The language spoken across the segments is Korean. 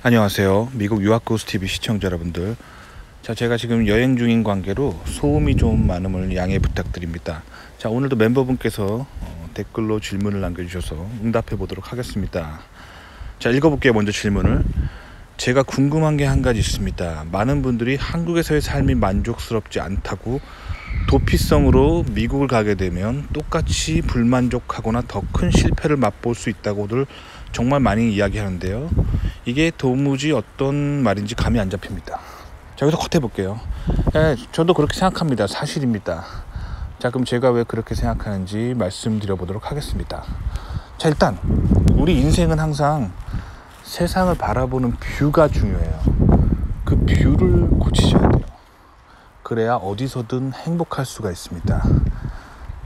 안녕하세요. 미국 유학고스TV 시청자 여러분들. 자, 제가 지금 여행 중인 관계로 소음이 좀 많음을 양해 부탁드립니다. 자, 오늘도 멤버분께서 댓글로 질문을 남겨주셔서 응답해 보도록 하겠습니다. 자, 읽어볼게요. 먼저 질문을. 제가 궁금한 게 한 가지 있습니다. 많은 분들이 한국에서의 삶이 만족스럽지 않다고 도피성으로 미국을 가게 되면 똑같이 불만족하거나 더 큰 실패를 맛볼 수 있다고들 정말 많이 이야기하는데요. 이게 도무지 어떤 말인지 감이 안 잡힙니다. 자, 여기서 컷 해볼게요. 저도 그렇게 생각합니다. 사실입니다. 자, 그럼 제가 왜 그렇게 생각하는지 말씀드려 보도록 하겠습니다. 자, 일단 우리 인생은 항상 세상을 바라보는 뷰가 중요해요. 그 뷰를 고치셔야 돼요. 그래야 어디서든 행복할 수가 있습니다.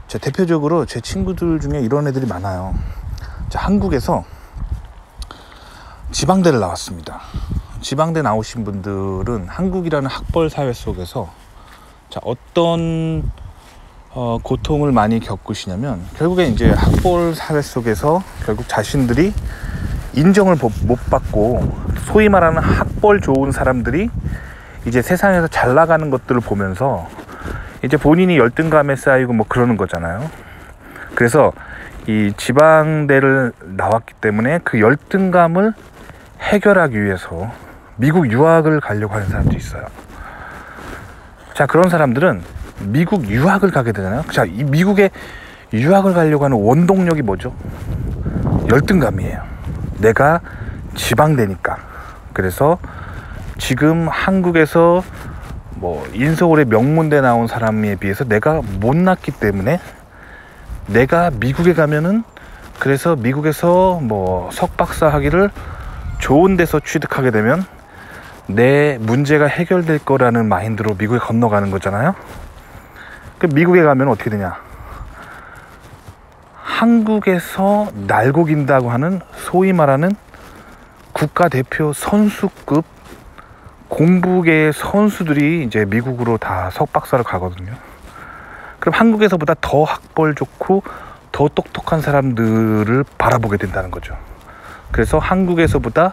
자, 대표적으로 제 친구들 중에 이런 애들이 많아요. 자, 한국에서 지방대를 나왔습니다. 지방대 나오신 분들은 한국이라는 학벌 사회 속에서 자, 어떤 고통을 많이 겪으시냐면 결국에 이제 학벌 사회 속에서 결국 자신들이 인정을 못 받고 소위 말하는 학벌 좋은 사람들이 이제 세상에서 잘 나가는 것들을 보면서 이제 본인이 열등감에 쌓이고 뭐 그러는 거잖아요. 그래서 이 지방대를 나왔기 때문에 그 열등감을 해결하기 위해서 미국 유학을 가려고 하는 사람도 있어요. 자, 그런 사람들은 미국 유학을 가게 되잖아요. 자, 이 미국에 유학을 가려고 하는 원동력이 뭐죠? 열등감이에요. 내가 지방대니까. 그래서 지금 한국에서 뭐 인서울의 명문대 나온 사람에 비해서 내가 못났기 때문에 내가 미국에 가면은 그래서 미국에서 뭐 석박사 학위를 좋은 데서 취득하게 되면 내 문제가 해결될 거라는 마인드로 미국에 건너가는 거잖아요. 그 미국에 가면 어떻게 되냐? 한국에서 날고긴다고 하는 소위 말하는 국가대표 선수급 공부계의 선수들이 이제 미국으로 다 석박사를 가거든요. 그럼 한국에서보다 더 학벌 좋고 더 똑똑한 사람들을 바라보게 된다는 거죠. 그래서 한국에서보다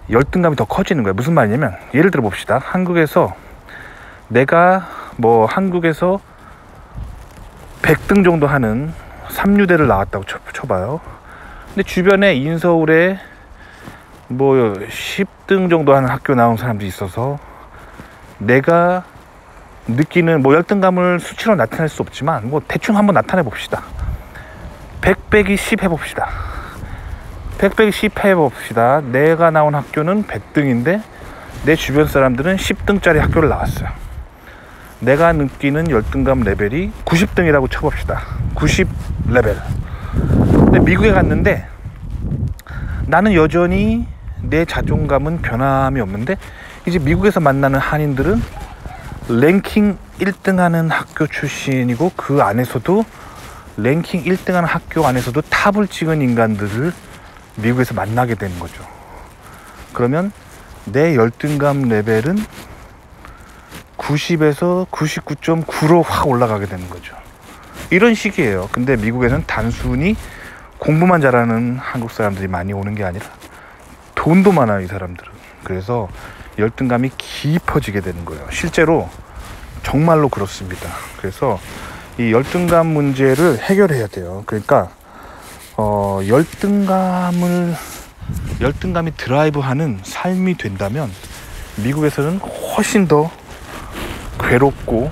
열등감이 더 커지는 거예요. 무슨 말이냐면 예를 들어 봅시다. 한국에서 내가 뭐 한국에서 100등 정도 하는 3류대를 나왔다고 쳐봐요. 근데 주변에 인서울에 뭐 10등 정도 하는 학교 나온 사람들이 있어서 내가 느끼는 뭐 열등감을 수치로 나타낼 수 없지만 뭐 대충 한번 나타내 봅시다. 100 빼기 10 해봅시다. 100 빼기 10 해봅시다. 내가 나온 학교는 100등인데 내 주변 사람들은 10등짜리 학교를 나왔어요. 내가 느끼는 열등감 레벨이 90등이라고 쳐봅시다. 90 레벨. 근데 미국에 갔는데 나는 여전히 내 자존감은 변함이 없는데 이제 미국에서 만나는 한인들은 랭킹 1등하는 학교 출신이고 그 안에서도 랭킹 1등하는 학교 안에서도 탑을 찍은 인간들을 미국에서 만나게 되는 거죠. 그러면 내 열등감 레벨은 90에서 99.9로 확 올라가게 되는 거죠. 이런 식이에요. 근데 미국에서는 단순히 공부만 잘하는 한국 사람들이 많이 오는 게 아니라 돈도 많아요, 이 사람들은. 그래서 열등감이 깊어지게 되는 거예요. 실제로 정말로 그렇습니다. 그래서 이 열등감 문제를 해결해야 돼요. 그러니까 열등감이 드라이브하는 삶이 된다면 미국에서는 훨씬 더 괴롭고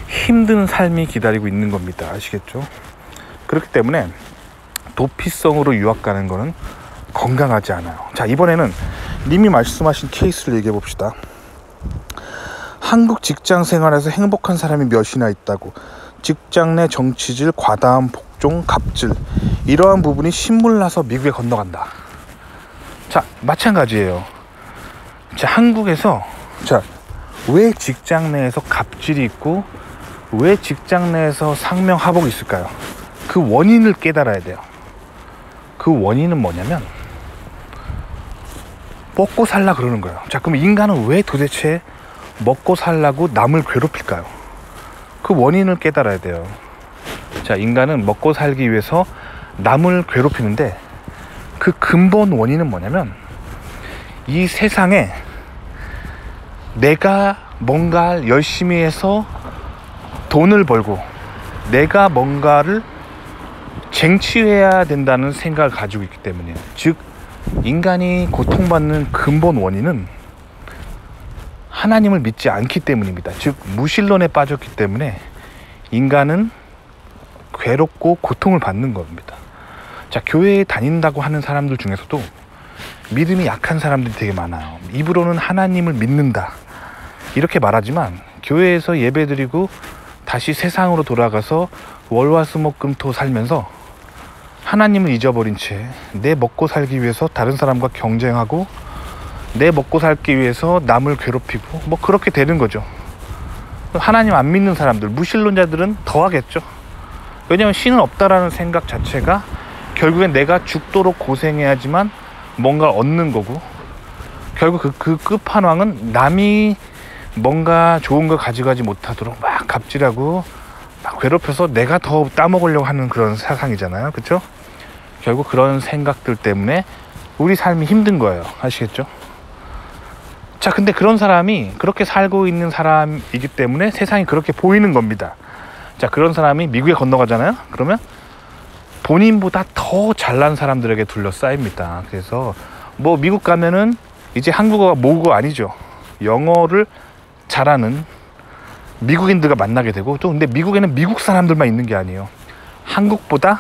힘든 삶이 기다리고 있는 겁니다. 아시겠죠? 그렇기 때문에 도피성으로 유학 가는 거는 건강하지 않아요. 자, 이번에는 님이 말씀하신 케이스를 얘기해 봅시다. 한국 직장 생활에서 행복한 사람이 몇이나 있다고. 직장 내 정치질, 과다한 복종, 갑질, 이러한 부분이 신물나서 미국에 건너간다. 자, 마찬가지예요. 자, 한국에서 왜 직장 내에서 갑질이 있고 왜 직장 내에서 상명하복이 있을까요? 그 원인을 깨달아야 돼요. 그 원인은 뭐냐면 먹고 살라 그러는 거예요. 자, 그럼 인간은 왜 도대체 먹고 살라고 남을 괴롭힐까요? 그 원인을 깨달아야 돼요. 자, 인간은 먹고 살기 위해서 남을 괴롭히는데 그 근본 원인은 뭐냐면 이 세상에 내가 뭔가 열심히 해서 돈을 벌고 내가 뭔가를 쟁취해야 된다는 생각을 가지고 있기 때문이에요. 즉 인간이 고통받는 근본 원인은 하나님을 믿지 않기 때문입니다. 즉 무신론에 빠졌기 때문에 인간은 괴롭고 고통을 받는 겁니다. 자, 교회에 다닌다고 하는 사람들 중에서도 믿음이 약한 사람들이 되게 많아요. 입으로는 하나님을 믿는다 이렇게 말하지만 교회에서 예배드리고 다시 세상으로 돌아가서 월화수목금토 살면서 하나님을 잊어버린 채 내 먹고 살기 위해서 다른 사람과 경쟁하고 내 먹고 살기 위해서 남을 괴롭히고 뭐 그렇게 되는 거죠. 하나님 안 믿는 사람들, 무신론자들은 더 하겠죠. 왜냐하면 신은 없다라는 생각 자체가 결국엔 내가 죽도록 고생해야지만 뭔가 얻는 거고, 결국 그 끝판왕은 남이 뭔가 좋은 걸 가져가지 못하도록 막 갑질하고 막 괴롭혀서 내가 더 따먹으려고 하는 그런 세상이잖아요. 그렇죠? 결국 그런 생각들 때문에 우리 삶이 힘든 거예요. 아시겠죠? 자, 근데 그런 사람이 그렇게 살고 있는 사람이기 때문에 세상이 그렇게 보이는 겁니다. 자, 그런 사람이 미국에 건너가잖아요. 그러면 본인보다 더 잘난 사람들에게 둘러싸입니다. 그래서 뭐 미국 가면은 이제 한국어가 모국어 아니죠. 영어를 잘하는 미국인들과 만나게 되고, 또 근데 미국에는 미국 사람들만 있는 게 아니에요. 한국보다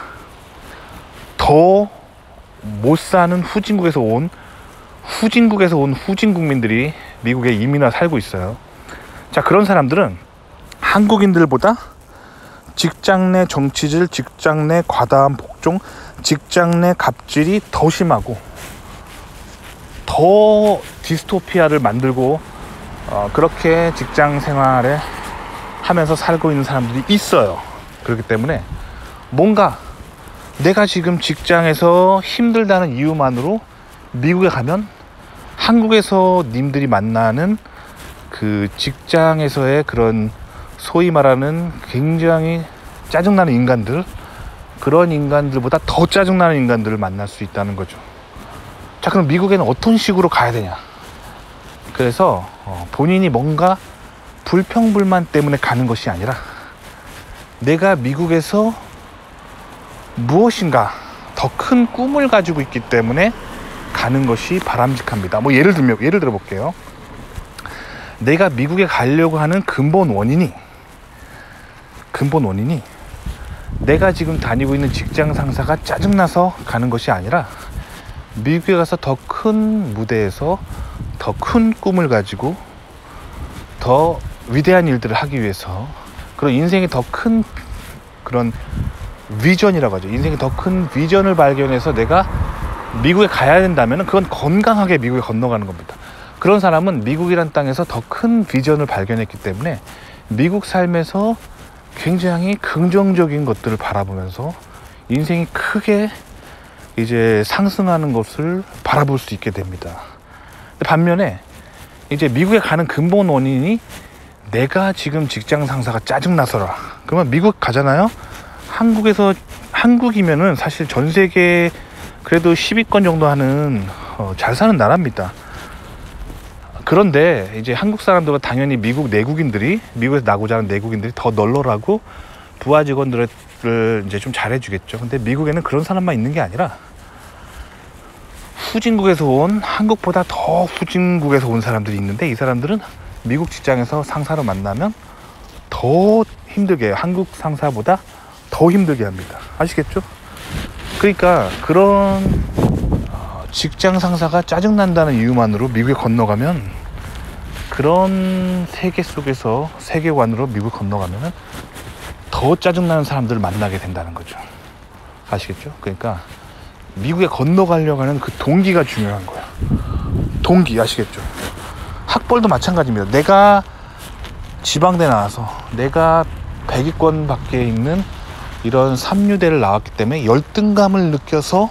더 못 사는 후진국에서 온 후진 국민들이 미국에 이민와 살고 있어요. 자, 그런 사람들은 한국인들보다 직장 내 정치질, 직장 내 과다한 복종, 직장 내 갑질이 더 심하고 더 디스토피아를 만들고 그렇게 직장 생활에 하면서 살고 있는 사람들이 있어요. 그렇기 때문에 뭔가 내가 지금 직장에서 힘들다는 이유만으로 미국에 가면 한국에서 님들이 만나는 그 직장에서의 그런 소위 말하는 굉장히 짜증나는 인간들, 그런 인간들보다 더 짜증나는 인간들을 만날 수 있다는 거죠. 자, 그럼 미국에는 어떤 식으로 가야 되냐? 그래서 본인이 뭔가 불평불만 때문에 가는 것이 아니라 내가 미국에서 무엇인가 더 큰 꿈을 가지고 있기 때문에 가는 것이 바람직합니다. 뭐 예를 들어 볼게요. 내가 미국에 가려고 하는 근본 원인이 내가 지금 다니고 있는 직장 상사가 짜증나서 가는 것이 아니라 미국에 가서 더 큰 무대에서 더 큰 꿈을 가지고 더 위대한 일들을 하기 위해서, 그런 인생의 더 큰 그런 비전이라고 하죠. 인생의 더 큰 비전을 발견해서 내가 미국에 가야 된다면 그건 건강하게 미국에 건너가는 겁니다. 그런 사람은 미국이란 땅에서 더 큰 비전을 발견했기 때문에 미국 삶에서 굉장히 긍정적인 것들을 바라보면서 인생이 크게 이제 상승하는 것을 바라볼 수 있게 됩니다. 반면에 이제 미국에 가는 근본 원인이 내가 지금 직장 상사가 짜증나서라. 그러면 미국 가잖아요. 한국이면은 사실 전 세계 그래도 10위권 정도 하는 잘 사는 나라입니다. 그런데 이제 한국 사람들은 당연히 미국 내국인들이, 미국에서 나고자 하는 내국인들이 더 널널하고 부하 직원들을 이제 좀 잘해주겠죠. 근데 미국에는 그런 사람만 있는 게 아니라 후진국에서 온, 한국보다 더 후진국에서 온 사람들이 있는데, 이 사람들은 미국 직장에서 상사를 만나면 더 힘들게 해요. 한국 상사보다 더 힘들게 합니다. 아시겠죠? 그러니까 그런 직장 상사가 짜증난다는 이유만으로 미국에 건너가면, 그런 세계 속에서 세계관으로 미국 건너가면 더 짜증나는 사람들을 만나게 된다는 거죠. 아시겠죠? 그러니까 미국에 건너가려고 하는 그 동기가 중요한 거야. 동기, 아시겠죠? 학벌도 마찬가지입니다. 내가 지방대 나와서 내가 100위권 밖에 있는 이런 삼류대를 나왔기 때문에 열등감을 느껴서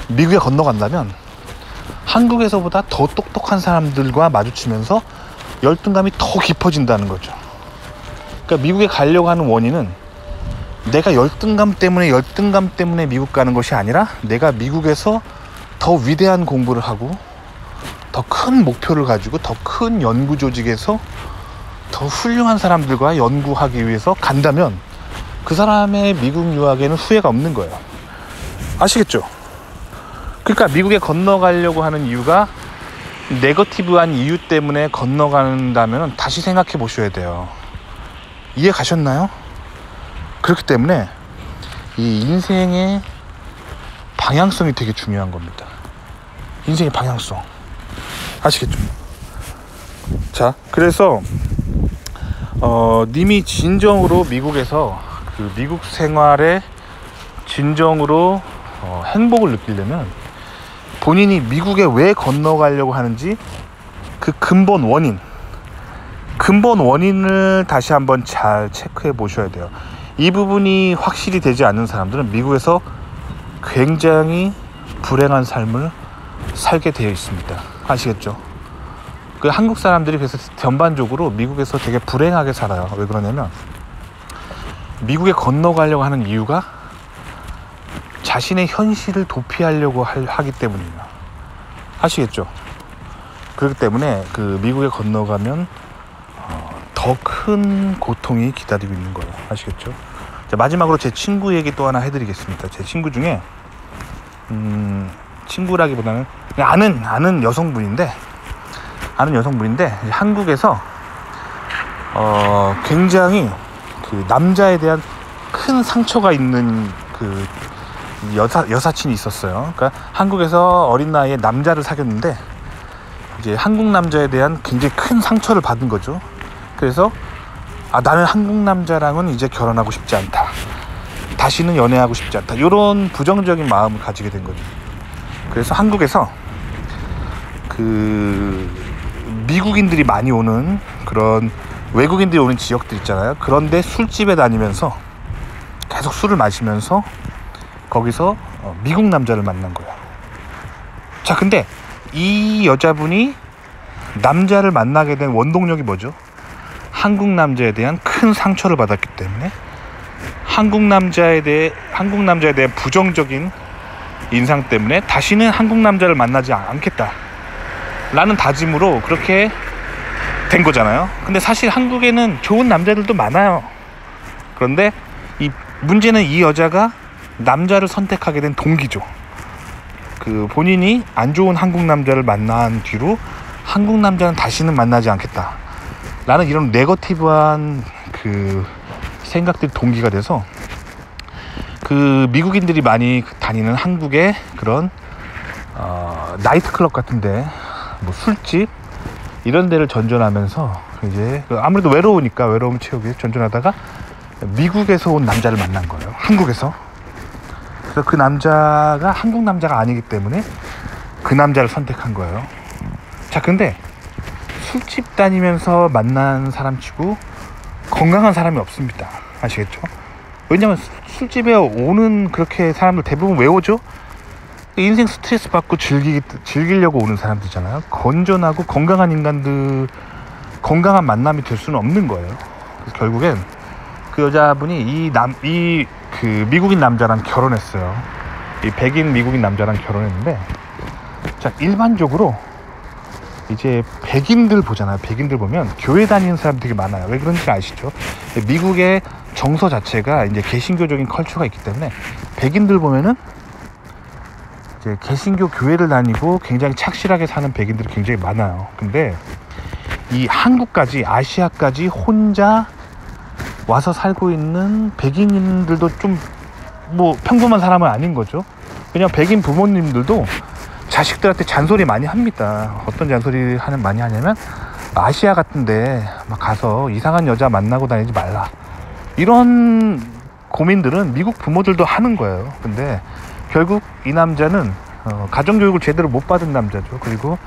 미국에 건너간다면 한국에서보다 더 똑똑한 사람들과 마주치면서 열등감이 더 깊어진다는 거죠. 그러니까 미국에 가려고 하는 원인은 내가 열등감 때문에 미국 가는 것이 아니라 내가 미국에서 더 위대한 공부를 하고 더 큰 목표를 가지고 더 큰 연구 조직에서 더 훌륭한 사람들과 연구하기 위해서 간다면 그 사람의 미국 유학에는 후회가 없는 거예요. 아시겠죠? 그러니까 미국에 건너가려고 하는 이유가 네거티브한 이유 때문에 건너간다면 다시 생각해 보셔야 돼요. 이해 가셨나요? 그렇기 때문에 이 인생의 방향성이 되게 중요한 겁니다. 인생의 방향성. 아시겠죠? 자, 그래서 님이 진정으로 미국에서 그 미국 생활에 진정으로 행복을 느끼려면 본인이 미국에 왜 건너가려고 하는지 그 근본 원인을 다시 한번 잘 체크해 보셔야 돼요. 이 부분이 확실히 되지 않는 사람들은 미국에서 굉장히 불행한 삶을 살게 되어 있습니다. 아시겠죠? 그 한국 사람들이 그래서 전반적으로 미국에서 되게 불행하게 살아요. 왜 그러냐면 미국에 건너가려고 하는 이유가 자신의 현실을 도피하려고 하기 때문입니다. 아시겠죠? 그렇기 때문에 그 미국에 건너가면 더 큰 고통이 기다리고 있는 거예요. 아시겠죠? 자, 마지막으로 제 친구 얘기 또 하나 해드리겠습니다. 제 친구 중에 친구라기보다는 그냥 아는 여성분인데 한국에서 굉장히 그 남자에 대한 큰 상처가 있는 그 여사친이 있었어요. 그러니까 한국에서 어린 나이에 남자를 사귀었는데 이제 한국 남자에 대한 굉장히 큰 상처를 받은 거죠. 그래서 나는 한국 남자랑은 이제 결혼하고 싶지 않다. 다시는 연애하고 싶지 않다. 이런 부정적인 마음을 가지게 된 거죠. 그래서 한국에서 그 미국인들이 많이 오는 그런 외국인들이 오는 지역들 있잖아요. 그런데 술집에 다니면서 계속 술을 마시면서 거기서 미국 남자를 만난 거예요. 자, 근데 이 여자분이 남자를 만나게 된 원동력이 뭐죠? 한국 남자에 대한 큰 상처를 받았기 때문에 한국 남자에 대한 부정적인 인상 때문에 다시는 한국 남자를 만나지 않겠다 라는 다짐으로 그렇게 된 거잖아요. 근데 사실 한국에는 좋은 남자들도 많아요. 그런데 이 문제는 이 여자가 남자를 선택하게 된 동기죠. 그 본인이 안 좋은 한국 남자를 만난 뒤로 한국 남자는 다시는 만나지 않겠다 라는 이런 네거티브한 그 생각들이 동기가 돼서 그 미국인들이 많이 다니는 한국의 그런 나이트클럽 같은데 뭐 술집 이런 데를 전전하면서 이제 아무래도 외로우니까 외로움 채우기 전전하다가 미국에서 온 남자를 만난 거예요. 한국에서. 그래서 그 남자가 한국 남자가 아니기 때문에 그 남자를 선택한 거예요. 자, 근데 술집 다니면서 만난 사람치고 건강한 사람이 없습니다. 아시겠죠? 왜냐면 술집에 오는 그렇게 사람들 대부분 왜 오죠? 인생 스트레스 받고 즐기려고 오는 사람들이잖아요. 건전하고 건강한 인간들, 건강한 만남이 될 수는 없는 거예요. 그래서 결국엔 그 여자분이 그 미국인 남자랑 결혼했어요. 이 백인 미국인 남자랑 결혼했는데, 자, 일반적으로 이제 백인들 보잖아요. 백인들 보면 교회 다니는 사람 되게 많아요. 왜 그런지 아시죠? 미국의 정서 자체가 이제 개신교적인 컬처가 있기 때문에 백인들 보면은 이제 개신교 교회를 다니고 굉장히 착실하게 사는 백인들이 굉장히 많아요. 근데 이 한국까지, 아시아까지 혼자 와서 살고 있는 백인들도 좀 뭐 평범한 사람은 아닌 거죠. 그냥 백인 부모님들도 자식들한테 잔소리 많이 합니다. 어떤 잔소리 많이 하냐면 아시아 같은데 막 가서 이상한 여자 만나고 다니지 말라, 이런 고민들은 미국 부모들도 하는 거예요. 근데 결국 이 남자는 가정교육을 제대로 못 받은 남자죠. 그리고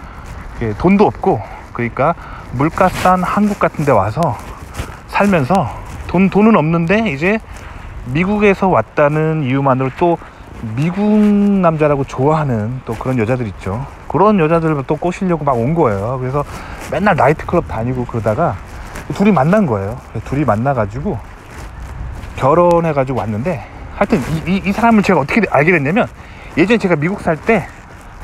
돈도 없고, 그러니까 물가 싼 한국 같은 데 와서 살면서 돈은 없는데 이제 미국에서 왔다는 이유만으로 또 미국 남자라고 좋아하는 또 그런 여자들 있죠. 그런 여자들을 또 꼬시려고 막 온 거예요. 그래서 맨날 나이트클럽 다니고 그러다가 둘이 만난 거예요. 둘이 만나가지고 결혼해가지고 왔는데, 하여튼 이 사람을 제가 어떻게 알게 됐냐면, 예전에 제가 미국 살 때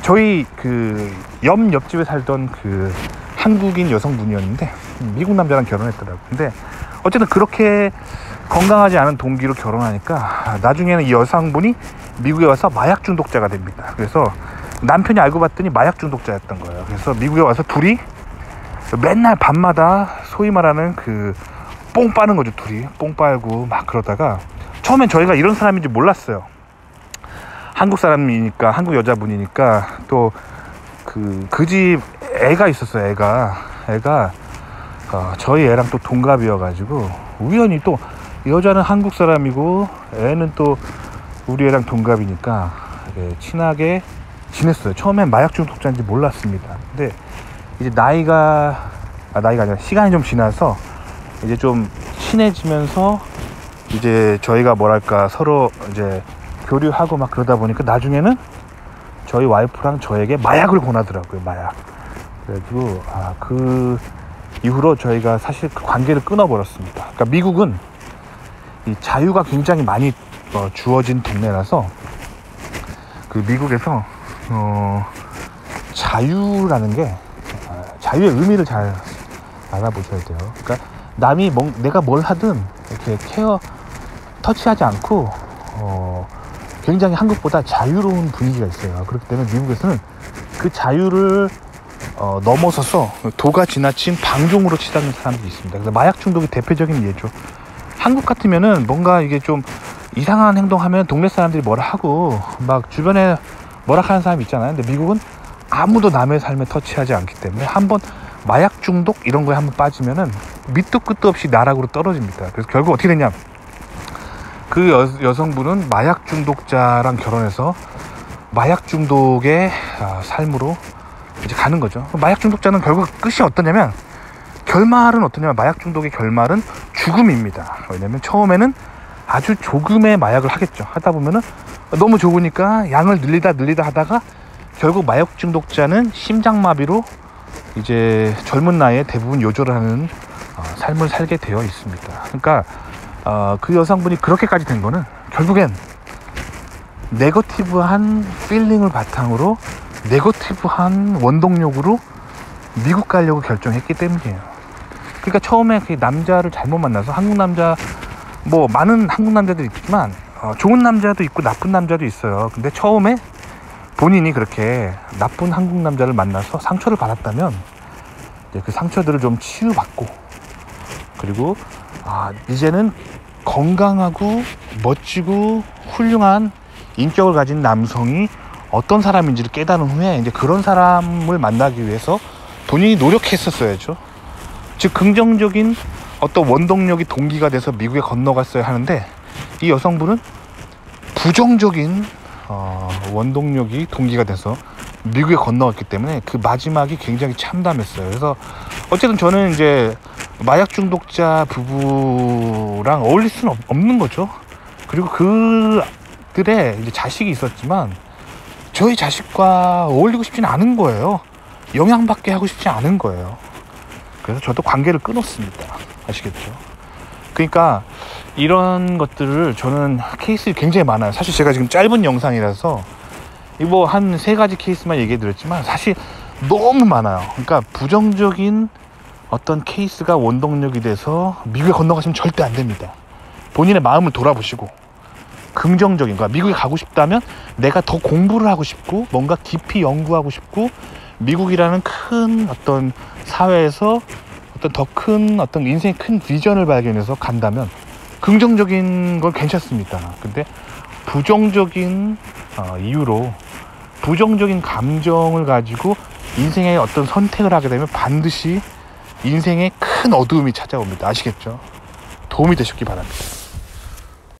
저희 그 옆집에 살던 그 한국인 여성분이었는데 미국 남자랑 결혼했더라고요. 근데 어쨌든 그렇게 건강하지 않은 동기로 결혼하니까 나중에는 이 여성분이 미국에 와서 마약 중독자가 됩니다. 그래서 남편이 알고 봤더니 마약 중독자였던 거예요. 그래서 미국에 와서 둘이 맨날 밤마다 소위 말하는 그 뽕 빠는 거죠. 둘이 뽕 빨고 막 그러다가 처음엔 저희가 이런 사람인지 몰랐어요. 한국 사람이니까, 한국 여자분이니까, 또 그 집 애가 있었어요. 애가 저희 애랑 또 동갑이어가지고 우연히 또 여자는 한국 사람이고 애는 또 우리 애랑 동갑이니까 친하게 지냈어요. 처음엔 마약 중독자인지 몰랐습니다. 근데 이제 나이가 아니라 시간이 좀 지나서 이제 좀 친해지면서 이제 저희가 뭐랄까 서로 이제 교류하고 막 그러다 보니까 나중에는 저희 와이프랑 저에게 마약을 권하더라고요. 마약. 그래가지고 그 이후로 저희가 사실 그 관계를 끊어버렸습니다. 그러니까 미국은 이 자유가 굉장히 많이 주어진 동네라서 그 미국에서 자유라는 게 자유의 의미를 잘 알아보셔야 돼요. 그러니까 남이 내가 뭘 하든 이렇게 터치하지 않고 굉장히 한국보다 자유로운 분위기가 있어요. 그렇기 때문에 미국에서는 그 자유를 넘어서서 도가 지나친 방종으로 치닫는 사람들이 있습니다. 그래서 마약 중독이 대표적인 예죠. 한국 같으면은 뭔가 이게 좀 이상한 행동하면 동네 사람들이 뭐라 하고 막 주변에 뭐라 하는 사람이 있잖아요. 근데 미국은 아무도 남의 삶에 터치하지 않기 때문에 한번 마약 중독 이런 거에 한번 빠지면은 밑도 끝도 없이 나락으로 떨어집니다. 그래서 결국 어떻게 됐냐, 그 여성분은 마약 중독자랑 결혼해서 마약 중독의 삶으로 이제 가는 거죠. 마약 중독자는 결국 끝이 어떠냐면, 결말은 어떠냐면 마약 중독의 결말은 죽음입니다. 왜냐면 처음에는 아주 조금의 마약을 하겠죠. 하다 보면은 너무 좋으니까 양을 늘리다 하다가 결국 마약 중독자는 심장마비로 이제 젊은 나이에 대부분 요절을 하는 삶을 살게 되어 있습니다. 그러니까 그 여성분이 그렇게까지 된 거는 결국엔 네거티브한 필링을 바탕으로 네거티브한 원동력으로 미국 가려고 결정했기 때문이에요. 그러니까 처음에 그 남자를 잘못 만나서, 한국 남자 뭐 많은 한국 남자들이 있지만 좋은 남자도 있고 나쁜 남자도 있어요. 근데 처음에 본인이 그렇게 나쁜 한국 남자를 만나서 상처를 받았다면 이제 그 상처들을 좀 치유받고, 그리고 이제는 건강하고 멋지고 훌륭한 인격을 가진 남성이 어떤 사람인지를 깨달은 후에 이제 그런 사람을 만나기 위해서 본인이 노력했었어야죠. 즉 긍정적인 어떤 원동력이 동기가 돼서 미국에 건너갔어야 하는데, 이 여성분은 부정적인 원동력이 동기가 돼서 미국에 건너갔기 때문에 그 마지막이 굉장히 참담했어요. 그래서 어쨌든 저는 이제 마약 중독자 부부랑 어울릴 수는 없는 거죠. 그리고 그들의 이제 자식이 있었지만 저희 자식과 어울리고 싶지는 않은 거예요. 영향받게 하고 싶지 않은 거예요. 그래서 저도 관계를 끊었습니다. 아시겠죠? 그러니까 이런 것들을 저는 케이스 굉장히 많아요. 사실 제가 지금 짧은 영상이라서 뭐 한 3가지 케이스만 얘기해 드렸지만 사실 너무 많아요. 그러니까 부정적인 어떤 케이스가 원동력이 돼서 미국에 건너가시면 절대 안 됩니다. 본인의 마음을 돌아보시고 긍정적인 거야. 미국에 가고 싶다면 내가 더 공부를 하고 싶고 뭔가 깊이 연구하고 싶고 미국이라는 큰 어떤 사회에서 어떤 더 큰 어떤 인생의 큰 비전을 발견해서 간다면 긍정적인 건 괜찮습니다. 근데 부정적인 이유로 부정적인 감정을 가지고 인생의 어떤 선택을 하게 되면 반드시 인생에 큰 어두움이 찾아옵니다. 아시겠죠? 도움이 되셨기 바랍니다.